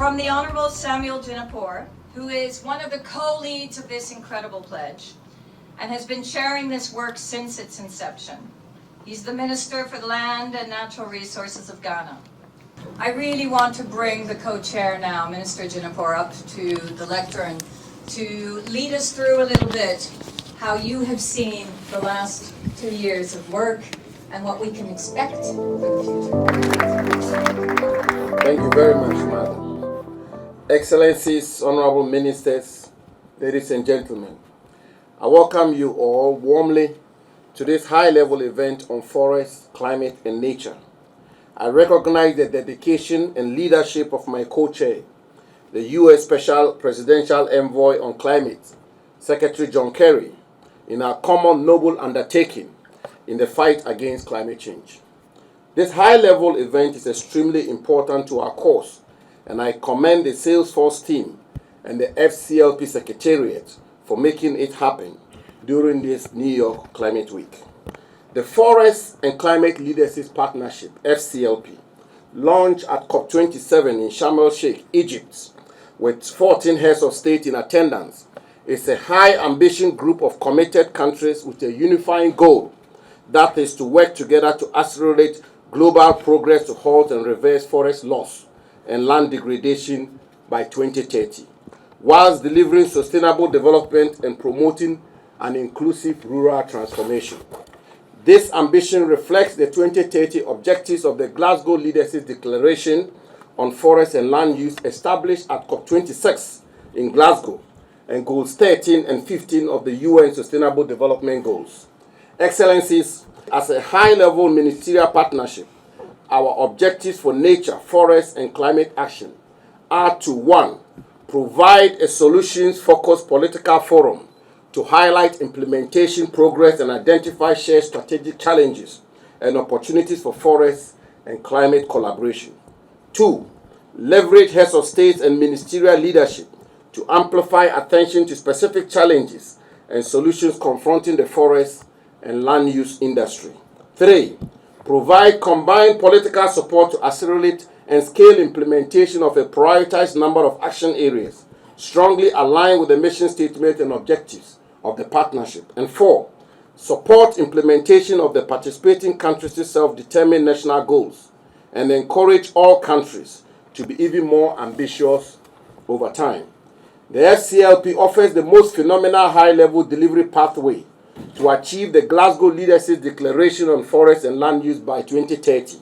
from the Honorable Samuel Jinapor, who is one of the co-leads of this incredible pledge and has been chairing this work since its inception. He's the Minister for the Land and Natural Resources of Ghana. I really want to bring the co-chair now, Minister Jinapor, up to the lectern to lead us through a little bit how you have seen the last 2 years of work and what we can expect for the future. Thank you very much, Madam. Excellencies, Honorable Ministers, ladies and gentlemen, I welcome you all warmly to this high-level event on forest, climate, and nature. I recognize the dedication and leadership of my co-chair, the U.S. Special Presidential Envoy on Climate, Secretary John Kerry, in our common noble undertaking in the fight against climate change. This high-level event is extremely important to our cause, and I commend the Salesforce team and the Fclp Secretariat for making it happen during this New York Climate Week. The Forest and Climate Leadership Partnership, Fclp, launched at COP27 in Sharm el-Sheikh, Egypt, with 14 heads of state in attendance. It's a high-ambition group of committed countries with a unifying goal, that is to work together to accelerate global progress to halt and reverse forest loss and land degradation by 2030, whilst delivering sustainable development and promoting an inclusive rural transformation. This ambition reflects the 2030 objectives of the Glasgow Leadership Declaration on Forest and Land Use established at COP26 in Glasgow, and Goals 13 and 15 of the UN Sustainable Development Goals. Excellencies, as a high-level ministerial partnership, our objectives for nature, forest, and climate action are to 1. Provide a solutions-focused political forum to highlight implementation progress and identify shared strategic challenges and opportunities for forest and climate collaboration. 2. Leverage heads of state and ministerial leadership to amplify attention to specific challenges and solutions confronting the forest and land use industry. 3. Provide combined political support to accelerate and scale implementation of a prioritized number of action areas, strongly aligned with the mission statement and objectives of the partnership. And 4. Support implementation of the participating countries' self-determined national goals and encourage all countries to be even more ambitious over time. The Fclp offers the most phenomenal high-level delivery pathway to achieve the Glasgow Leadership Declaration on Forest and Land Use by 2030,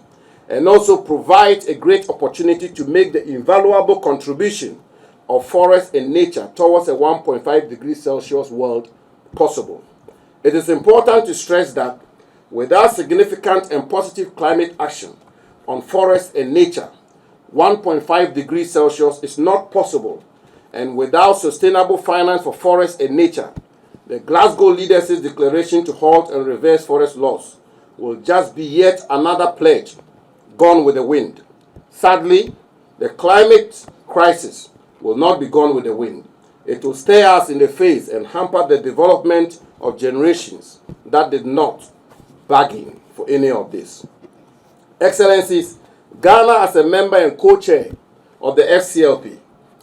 and also provides a great opportunity to make the invaluable contribution of forest and nature towards a 1.5 degrees Celsius world possible. It is important to stress that without significant and positive climate action on forest and nature, 1.5 degrees Celsius is not possible, and without sustainable finance for forest and nature, the Glasgow Leadership Declaration to halt and reverse forest loss will just be yet another pledge gone with the wind. Sadly, the climate crisis will not be gone with the wind. It will stare us in the face and hamper the development of generations that did not bargain for any of this. Excellencies, Ghana, as a member and co-chair of the Fclp,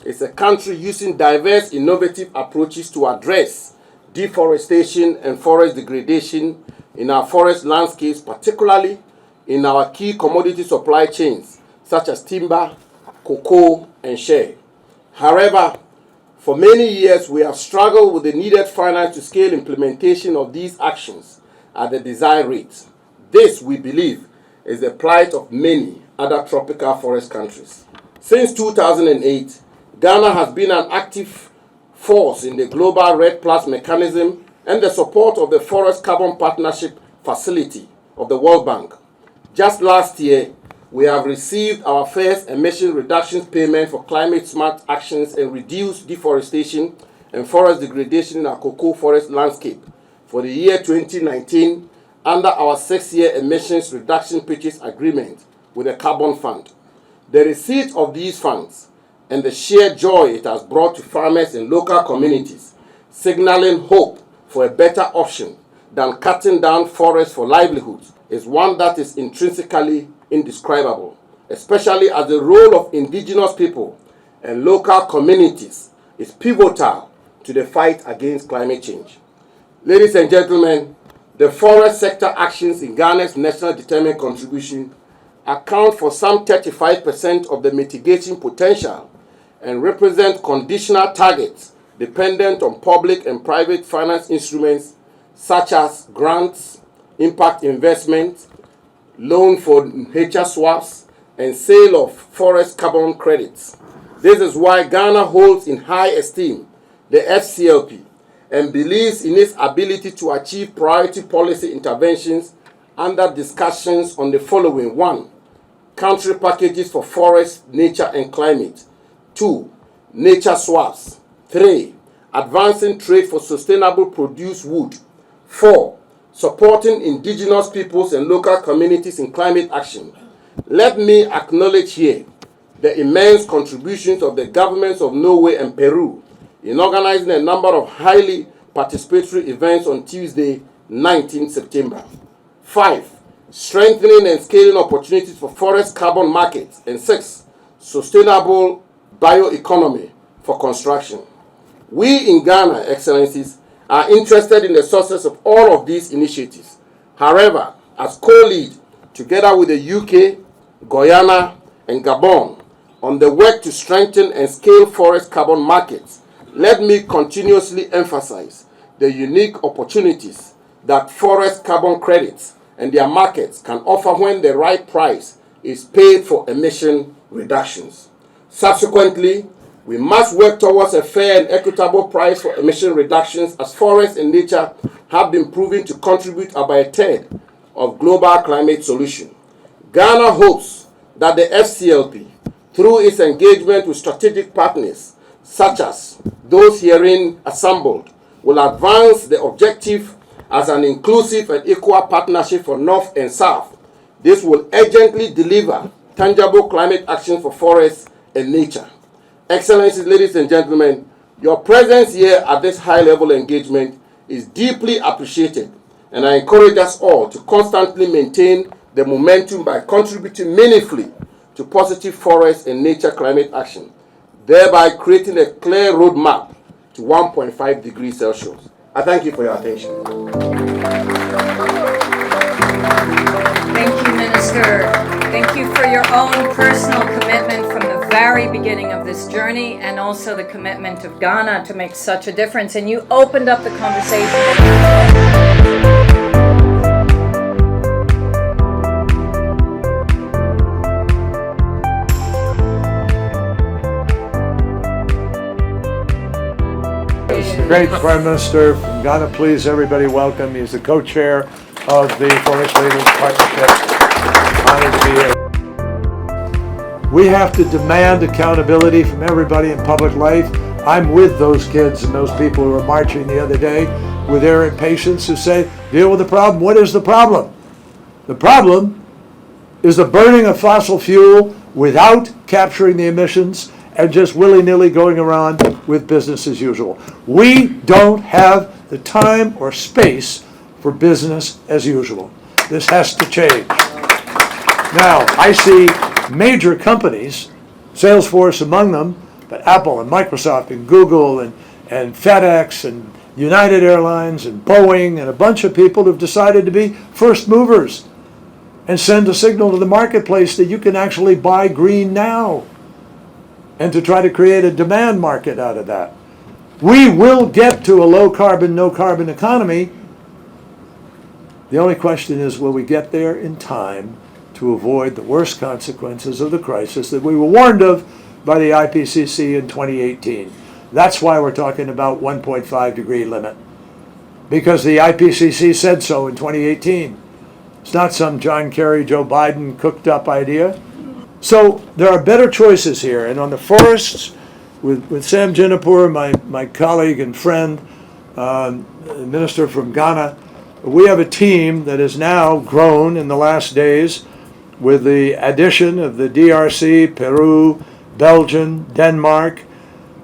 is a country using diverse innovative approaches to address deforestation and forest degradation in our forest landscapes, particularly in our key commodity supply chains such as timber, cocoa, and shea. However, for many years we have struggled with the needed finance to scale implementation of these actions at the desired rate. This, we believe, is the plight of many other tropical forest countries. Since 2008, Ghana has been an active force in the Global REDD Plus mechanism and the support of the Forest Carbon Partnership Facility of the World Bank. Just last year, we have received our first emission reductions payment for climate-smart actions and reduced deforestation and forest degradation in our cocoa forest landscape for the year 2019 under our 6-year emissions reduction purchase agreement with the Carbon Fund. The receipt of these funds and the sheer joy it has brought to farmers in local communities, signaling hope for a better option than cutting down forests for livelihoods, is one that is intrinsically indescribable, especially as the role of indigenous people and local communities is pivotal to the fight against climate change. Ladies and gentlemen, the forest sector actions in Ghana's national determined contribution account for some 35% of the mitigation potential and represent conditional targets dependent on public and private finance instruments such as grants, impact investment, loan for nature swaps, and sale of forest carbon credits. This is why Ghana holds in high esteem the Fclp and believes in its ability to achieve priority policy interventions under discussions on the following: 1. Country packages for forest, nature, and climate. 2. Nature swaps. 3. Advancing trade for sustainable produce wood. 4. Supporting indigenous peoples and local communities in climate action. Let me acknowledge here the immense contributions of the governments of Norway and Peru in organizing a number of highly participatory events on Tuesday, 19 September. 5. Strengthening and scaling opportunities for forest carbon markets. And 6. Sustainable bioeconomy for construction. We in Ghana, Excellencies, are interested in the success of all of these initiatives. However, as co-lead, together with the UK, Guyana, and Gabon, on the work to strengthen and scale forest carbon markets, let me continuously emphasize the unique opportunities that forest carbon credits and their markets can offer when the right price is paid for emission reductions. Subsequently, we must work towards a fair and equitable price for emission reductions, as forests and nature have been proven to contribute about a third of global climate solution. Ghana hopes that the Fclp, through its engagement with strategic partners such as those herein assembled, will advance the objective as an inclusive and equal partnership for North and South. This will urgently deliver tangible climate action for forests and nature. Excellencies, ladies and gentlemen, your presence here at this high-level engagement is deeply appreciated, and I encourage us all to constantly maintain the momentum by contributing meaningfully to positive forest and nature climate action, thereby creating a clear roadmap to 1.5 degrees Celsius. I thank you for your attention. Thank you, Minister. Thank you for your own personal commitment from the very beginning of this journey, and also the commitment of Ghana to make such a difference. And you opened up the conversation. Great Prime Minister from Ghana, please everybody welcome. He's the co-chair of the Forest Leaders Partnership. Honored to be here. We have to demand accountability from everybody in public life. I'm with those kids and those people who were marching the other day with their impatience, who say, deal with the problem. What is the problem? The problem is the burning of fossil fuel without capturing the emissions and just willy-nilly going around with business as usual. We don't have the time or space for business as usual. This has to change. Now, I see major companies, Salesforce among them, but Apple and Microsoft and Google and FedEx and United Airlines and Boeing and a bunch of people who've decided to be first movers and send a signal to the marketplace that you can actually buy green now, and to try to create a demand market out of that. We will get to a low carbon, no carbon economy. The only question is, will we get there in time to avoid the worst consequences of the crisis that we were warned of by the IPCC in 2018? That's why we're talking about 1.5 degree limit, because the IPCC said so in 2018. It's not some John Kerry, Joe Biden cooked up idea. So there are better choices here. And on the forests, with Sam Jinapor, my colleague and friend, minister from Ghana, we have a team that has now grown in the last days with the addition of the DRC, Peru, Belgium, Denmark,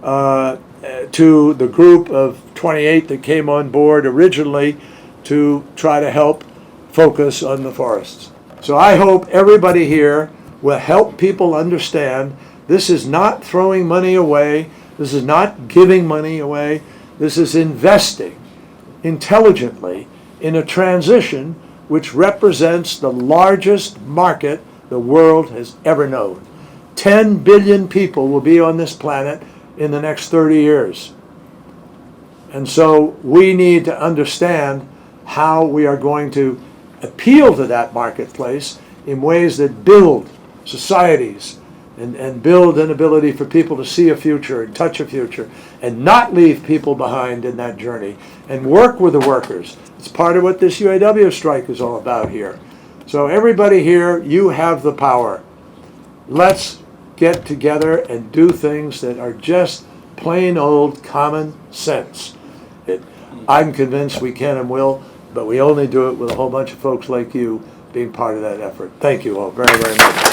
to the group of 28 that came on board originally to try to help focus on the forests. So I hope everybody here will help people understand This is not throwing money away. This is not giving money away. This is investing intelligently in a transition which represents the largest market the world has ever known. 10 billion people will be on this planet in the next 30 years. And so we need to understand how we are going to appeal to that marketplace in ways that build societies and build an ability for people to see a future and touch a future and not leave people behind in that journey and work with the workers. It's part of what this UAW strike is all about here. So everybody here, you have the power. Let's get together and do things that are just plain old common sense. I'm convinced we can and will, but we only do it with a whole bunch of folks like you being part of that effort. Thank you all very, very much.